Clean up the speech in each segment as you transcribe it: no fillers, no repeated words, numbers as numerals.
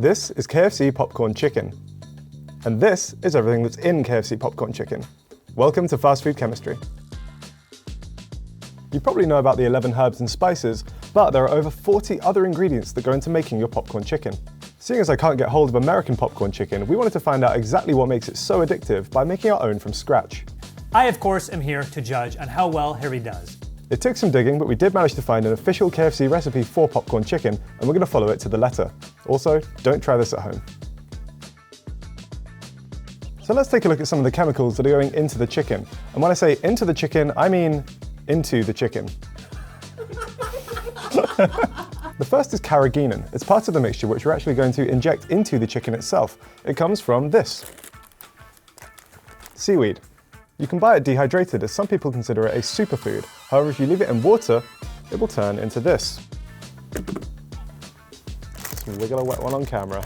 This is KFC popcorn chicken. And this is everything that's in KFC popcorn chicken. Welcome to Fast Food Chemistry. You probably know about the 11 herbs and spices, but there are over 40 other ingredients that go into making your popcorn chicken. Seeing as I can't get hold of American popcorn chicken, we wanted to find out exactly what makes it so addictive by making our own from scratch. I, of course, am here to judge on how well Harry does. It took some digging, but we did manage to find an official KFC recipe for popcorn chicken, and we're going to follow it to the letter. Also, don't try this at home. So let's take a look at some of the chemicals that are going into the chicken. And when I say into the chicken, I mean into the chicken. The first is carrageenan. It's part of the mixture which we're actually going to inject into the chicken itself. It comes from this. Seaweed. You can buy it dehydrated, as some people consider it a superfood. However, if you leave it in water, it will turn into this. So we're gonna wet one on camera.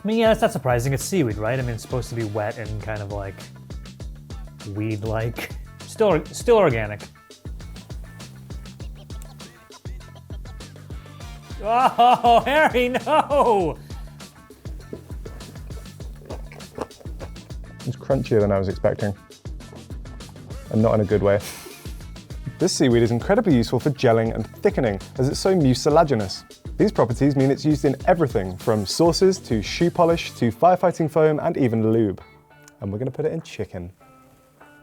I mean, yeah, that's not surprising. It's seaweed, right? I mean, it's supposed to be wet and kind of like weed-like. Still organic. Oh, Harry, no! It's crunchier than I was expecting, and not in a good way. This seaweed is incredibly useful for gelling and thickening, as it's so mucilaginous. These properties mean it's used in everything from sauces to shoe polish to firefighting foam and even lube. And we're going to put it in chicken.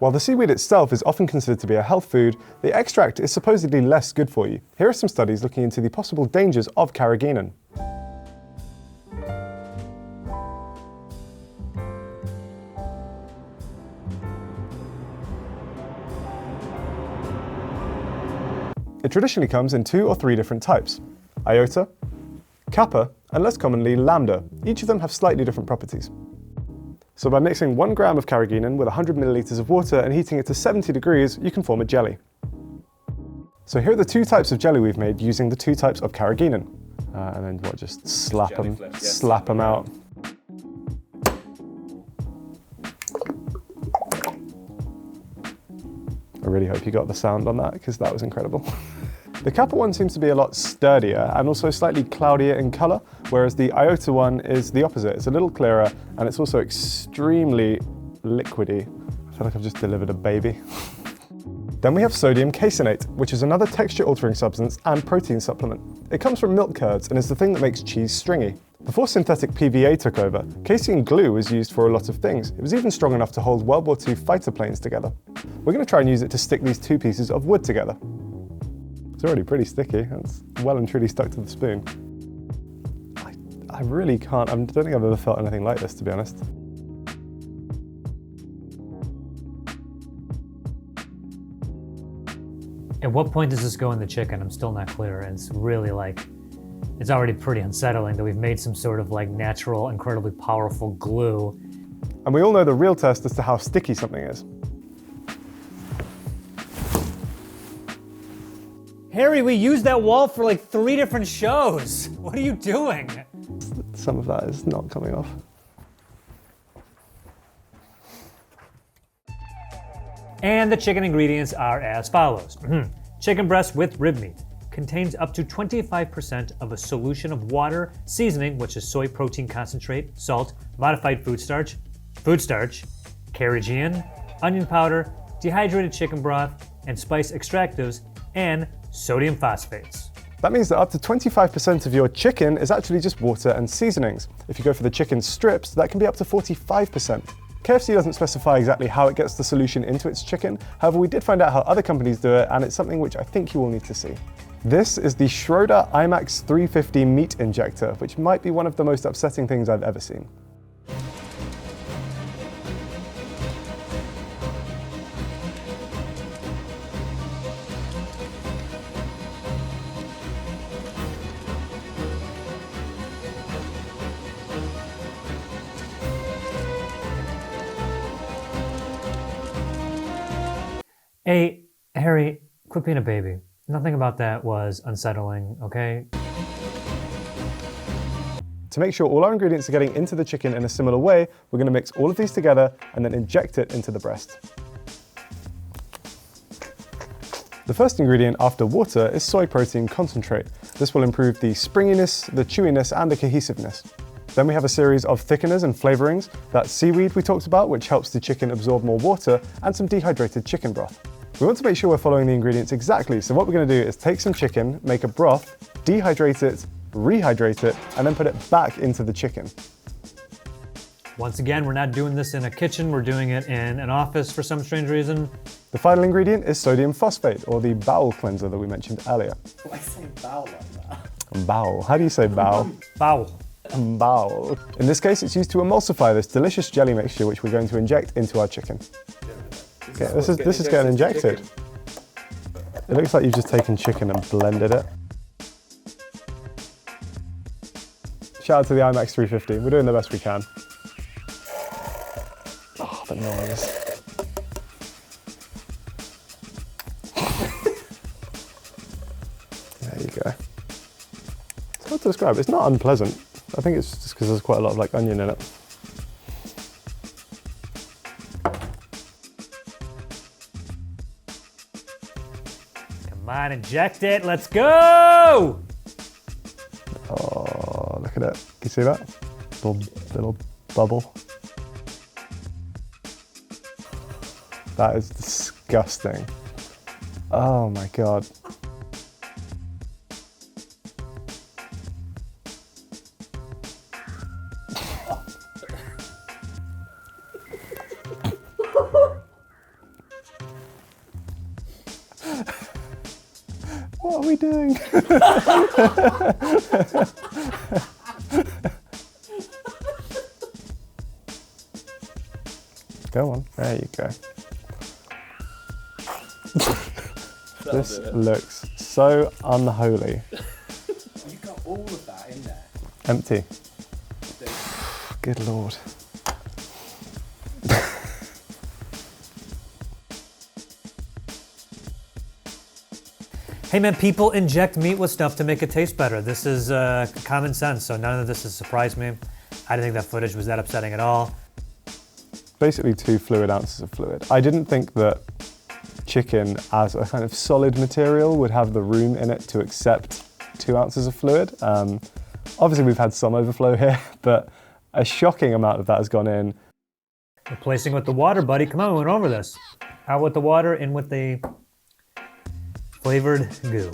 While the seaweed itself is often considered to be a health food, the extract is supposedly less good for you. Here are some studies looking into the possible dangers of carrageenan. It traditionally comes in 2 or 3 different types: iota, kappa, and less commonly lambda. Each of them have slightly different properties. So by mixing 1 gram of carrageenan with 100 milliliters of water and heating it to 70 degrees, you can form a jelly. So here are the 2 types of jelly we've made using the 2 types of carrageenan. And then what, just slap them out. I really hope you got the sound on that, because that was incredible. The kappa one seems to be a lot sturdier and also slightly cloudier in color, whereas the iota one is the opposite. It's a little clearer and it's also extremely liquidy. I feel like I've just delivered a baby. Then we have sodium caseinate, which is another texture-altering substance and protein supplement. It comes from milk curds and is the thing that makes cheese stringy. Before synthetic PVA took over, casein glue was used for a lot of things. It was even strong enough to hold World War II fighter planes together. We're going to try and use it to stick these 2 pieces of wood together. It's already pretty sticky. It's well and truly stuck to the spoon. I really can't. I don't think I've ever felt anything like this, to be honest. At what point does this go in the chicken? I'm still not clear. And it's really like, it's already pretty unsettling that we've made some sort of like natural, incredibly powerful glue. And we all know the real test as to how sticky something is. Harry, we used that wall for like 3 different shows. What are you doing? Some of that is not coming off. And the chicken ingredients are as follows. Chicken breast with rib meat. Contains up to 25% of a solution of water, seasoning, which is soy protein concentrate, salt, modified food starch, carrageenan, onion powder, dehydrated chicken broth, and spice extractives, and sodium phosphates. That means that up to 25% of your chicken is actually just water and seasonings. If you go for the chicken strips, that can be up to 45%. KFC doesn't specify exactly how it gets the solution into its chicken. However, we did find out how other companies do it, and it's something which I think you will need to see. This is the Schroeder IMAX 350 meat injector, which might be one of the most upsetting things I've ever seen. Hey, Harry, quit being a baby. Nothing about that was unsettling, okay? To make sure all our ingredients are getting into the chicken in a similar way, we're going to mix all of these together and then inject it into the breast. The first ingredient after water is soy protein concentrate. This will improve the springiness, the chewiness, and the cohesiveness. Then we have a series of thickeners and flavorings. That's seaweed we talked about, which helps the chicken absorb more water, and some dehydrated chicken broth. We want to make sure we're following the ingredients exactly, so what we're going to do is take some chicken, make a broth, dehydrate it, rehydrate it, and then put it back into the chicken. Once again, we're not doing this in a kitchen, we're doing it in an office for some strange reason. The final ingredient is sodium phosphate, or the bowel cleanser that we mentioned earlier. Why say bowel like that? Bowel. How do you say bowel? Bowel. Bowel. In this case, it's used to emulsify this delicious jelly mixture which we're going to inject into our chicken. Okay, this is getting injected. It looks like you've just taken chicken and blended it. Shout out to the IMAX 350. We're doing the best we can. Oh, the noise. There you go. It's hard to describe. It's not unpleasant. I think it's just because there's quite a lot of like onion in it. Come on, inject it. Let's go! Oh, look at it. Can you see that? Little bubble. That is disgusting. Oh my God. What are we doing? Go on, there you go. This looks so unholy. You got all of that in there. Empty. Good Lord. Hey man, people inject meat with stuff to make it taste better. This is common sense, so none of this has surprised me. I didn't think that footage was that upsetting at all. Basically 2 fluid ounces of fluid. I didn't think that chicken as a kind of solid material would have the room in it to accept 2 ounces of fluid. Obviously we've had some overflow here, but a shocking amount of that has gone in. Replacing with the water, buddy. Come on, we went over this. Out with the water, in with the flavored goo.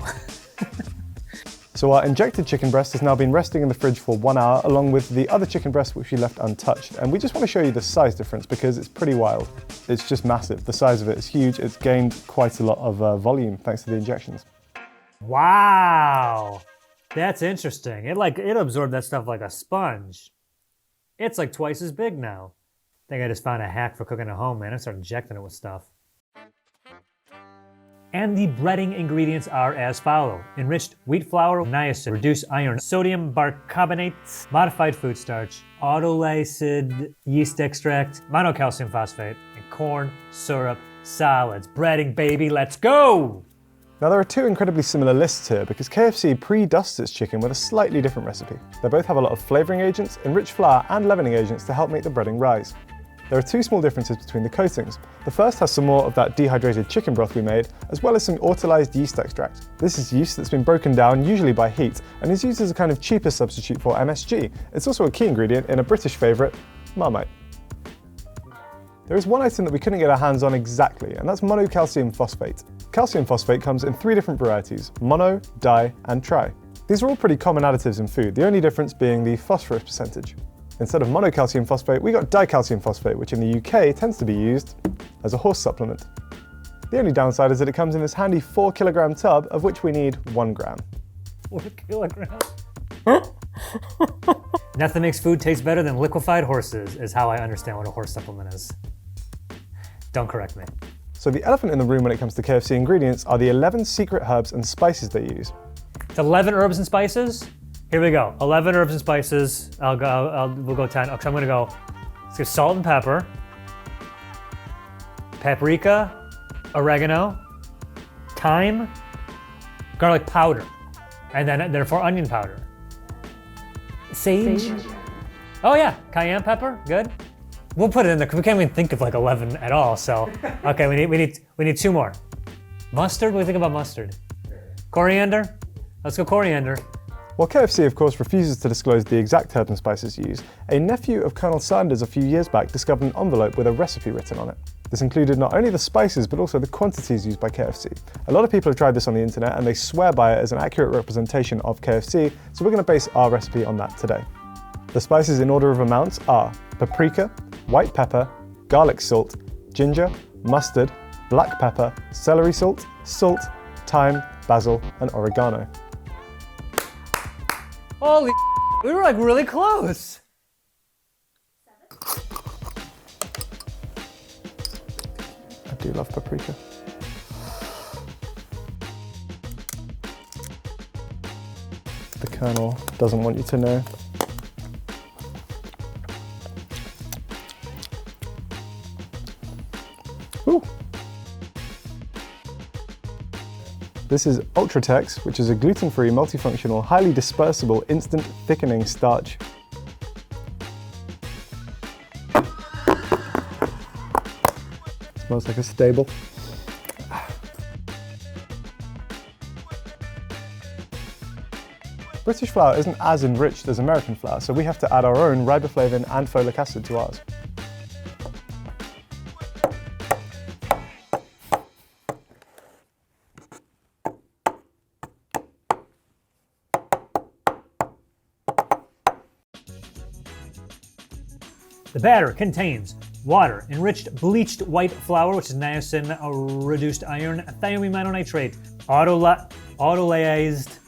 So our injected chicken breast has now been resting in the fridge for 1 hour, along with the other chicken breast which we left untouched. And we just want to show you the size difference because it's pretty wild. It's just massive. The size of it is huge. It's gained quite a lot of volume thanks to the injections. Wow, that's interesting. It absorbed that stuff like a sponge. It's like twice as big now. I think I just found a hack for cooking at home, man. I started injecting it with stuff. And the breading ingredients are as follow. Enriched wheat flour, niacin, reduced iron, sodium bicarbonate, modified food starch, autolysid yeast extract, monocalcium phosphate, and corn syrup solids. Breading, baby, let's go! Now there are 2 incredibly similar lists here because KFC pre-dusts its chicken with a slightly different recipe. They both have a lot of flavoring agents, enriched flour, and leavening agents to help make the breading rise. There are 2 small differences between the coatings. The first has some more of that dehydrated chicken broth we made, as well as some autolyzed yeast extract. This is yeast that's been broken down, usually by heat, and is used as a kind of cheaper substitute for MSG. It's also a key ingredient in a British favourite, Marmite. There is one item that we couldn't get our hands on exactly, and that's monocalcium phosphate. Calcium phosphate comes in 3 different varieties: mono, di, and tri. These are all pretty common additives in food, the only difference being the phosphorus percentage. Instead of monocalcium phosphate, we got dicalcium phosphate, which in the UK tends to be used as a horse supplement. The only downside is that it comes in this handy 4 kilogram tub, of which we need 1 gram. 4 kilograms. Nothing makes food taste better than liquefied horses, is how I understand what a horse supplement is. Don't correct me. So the elephant in the room when it comes to KFC ingredients are the 11 secret herbs and spices they use. It's 11 herbs and spices? Here we go. 11 herbs and spices. We'll go 10. Okay, I'm gonna go. Let's go salt and pepper, paprika, oregano, thyme, garlic powder, and then therefore onion powder. Sage. Oh yeah, cayenne pepper. Good. We'll put it in there because we can't even think of like 11 at all. So okay, we need 2 more. Mustard? What do you think about mustard? Coriander? Let's go coriander. While KFC, of course, refuses to disclose the exact herb and spices used, a nephew of Colonel Sanders a few years back discovered an envelope with a recipe written on it. This included not only the spices, but also the quantities used by KFC. A lot of people have tried this on the internet and they swear by it as an accurate representation of KFC, so we're going to base our recipe on that today. The spices in order of amounts are paprika, white pepper, garlic salt, ginger, mustard, black pepper, celery salt, salt, thyme, basil, and oregano. Holy we were like really close. I do love paprika. The Colonel doesn't want you to know. Ooh. This is Ultratex, which is a gluten-free, multifunctional, highly dispersible, instant thickening starch. Smells like a stable. British flour isn't as enriched as American flour, so we have to add our own riboflavin and folic acid to ours. The batter contains water, enriched bleached white flour, which is niacin reduced iron, thiaminonitrate, autolyzed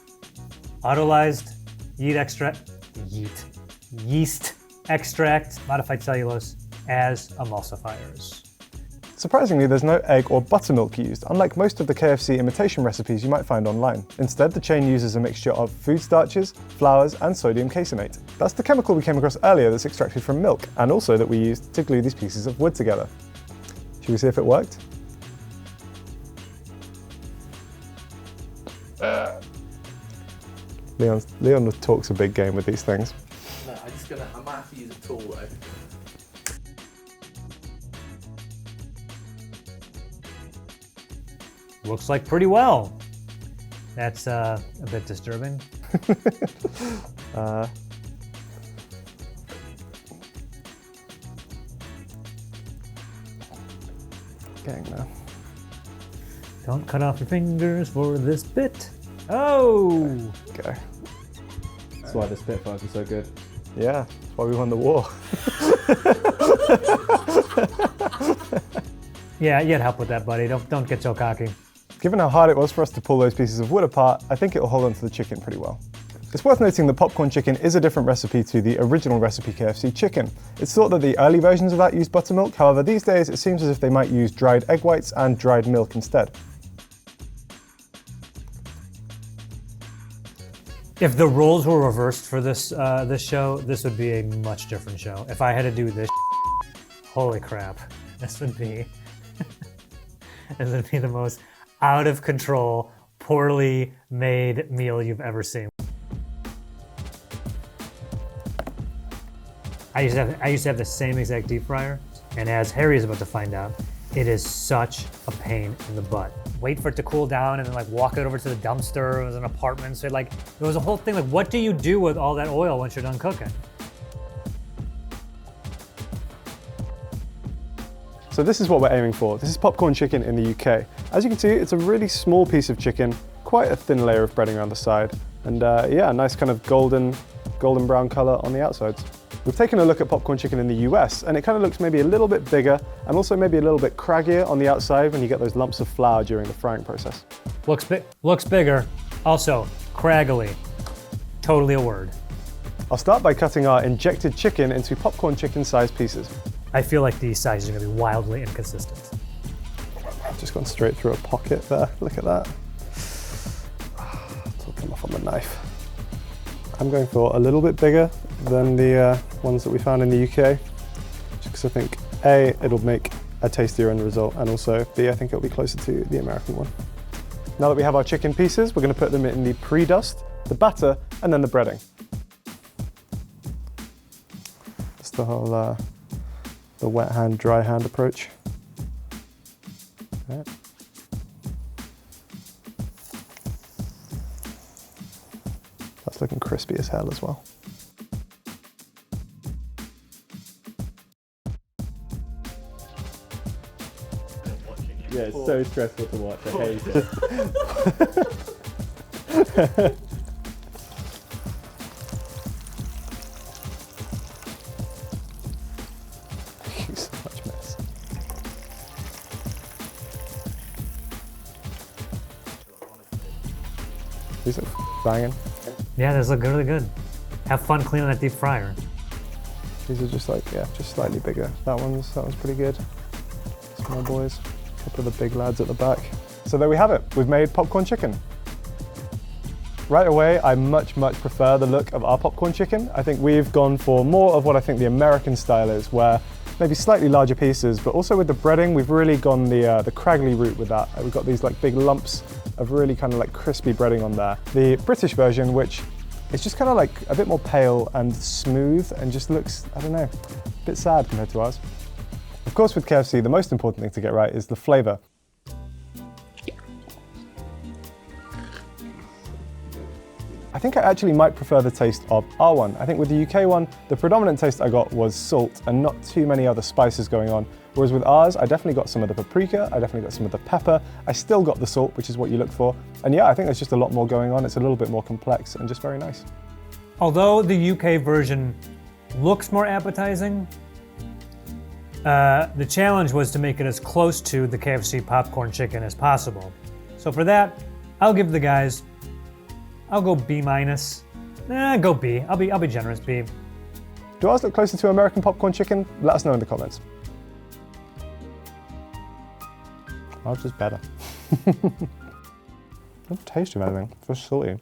yeast extract, modified cellulose as emulsifiers. Surprisingly, there's no egg or buttermilk used, unlike most of the KFC imitation recipes you might find online. Instead, the chain uses a mixture of food starches, flours, and sodium caseinate. That's the chemical we came across earlier that's extracted from milk, and also that we used to glue these pieces of wood together. Should we see if it worked? Leon talks a big game with these things. No, I might have to use a tool though. Looks like pretty well. That's a bit disturbing. Getting there. Don't cut off your fingers for this bit. Oh! Go. That's why the Spitfires are so good. Yeah, that's why we won the war. Yeah, you had help with that, buddy. Don't get so cocky. Given how hard it was for us to pull those pieces of wood apart, I think it'll hold onto the chicken pretty well. It's worth noting that popcorn chicken is a different recipe to the original recipe KFC chicken. It's thought that the early versions of that used buttermilk, however these days it seems as if they might use dried egg whites and dried milk instead. If the roles were reversed for this show, this would be a much different show. If I had to do this, holy crap, this would be the most out of control, poorly made meal you've ever seen. I used to have the same exact deep fryer, and as Harry is about to find out, it is such a pain in the butt. Wait for it to cool down and then like walk it over to the dumpster. It was an apartment, so it was a whole thing. Like, what do you do with all that oil once you're done cooking? So this is what we're aiming for. This is popcorn chicken in the UK. As you can see, it's a really small piece of chicken, quite a thin layer of breading around the side, and yeah, a nice kind of golden brown color on the outsides. We've taken a look at popcorn chicken in the US, and it kind of looks maybe a little bit bigger, and also maybe a little bit craggier on the outside when you get those lumps of flour during the frying process. Looks bigger, also craggly. Totally a word. I'll start by cutting our injected chicken into popcorn chicken-sized pieces. I feel like these sizes are gonna be wildly inconsistent. I've just gone straight through a pocket there, look at that. It'll come off on the knife. I'm going for a little bit bigger than the ones that we found in the UK, just because I think A, it'll make a tastier end result, and also B, I think it'll be closer to the American one. Now that we have our chicken pieces, we're going to put them in the pre-dust, the batter, and then the breading. Just the whole the wet hand, dry hand approach. Right. It's looking crispy as hell as well. Yeah, it's so stressful to watch. I hate it. So much mess. These are banging. Yeah, those look really good. Have fun cleaning that deep fryer. These are just like, yeah, just slightly bigger. That one's pretty good. Small boys. A couple of the big lads at the back. So there we have it. We've made popcorn chicken. Right away, I much prefer the look of our popcorn chicken. I think we've gone for more of what I think the American style is, where maybe slightly larger pieces, but also with the breading, we've really gone the craggly route with that. We've got these like big lumps of really kind of like crispy breading on there. The British version, which is just kind of like a bit more pale and smooth and just looks, I don't know, a bit sad compared to ours. Of course, with KFC, the most important thing to get right is the flavor. I think I actually might prefer the taste of our one. I think with the UK one, the predominant taste I got was salt and not too many other spices going on. Whereas with ours, I definitely got some of the paprika, I definitely got some of the pepper, I still got the salt, which is what you look for. And yeah, I think there's just a lot more going on. It's a little bit more complex and just very nice. Although the UK version looks more appetizing, the challenge was to make it as close to the KFC popcorn chicken as possible. So for that, I'll give the guys, I'll go B-. Go B. I'll be generous, B. Do ours look closer to American popcorn chicken? Let us know in the comments. Ours is better. Doesn't taste of anything. It's just salty.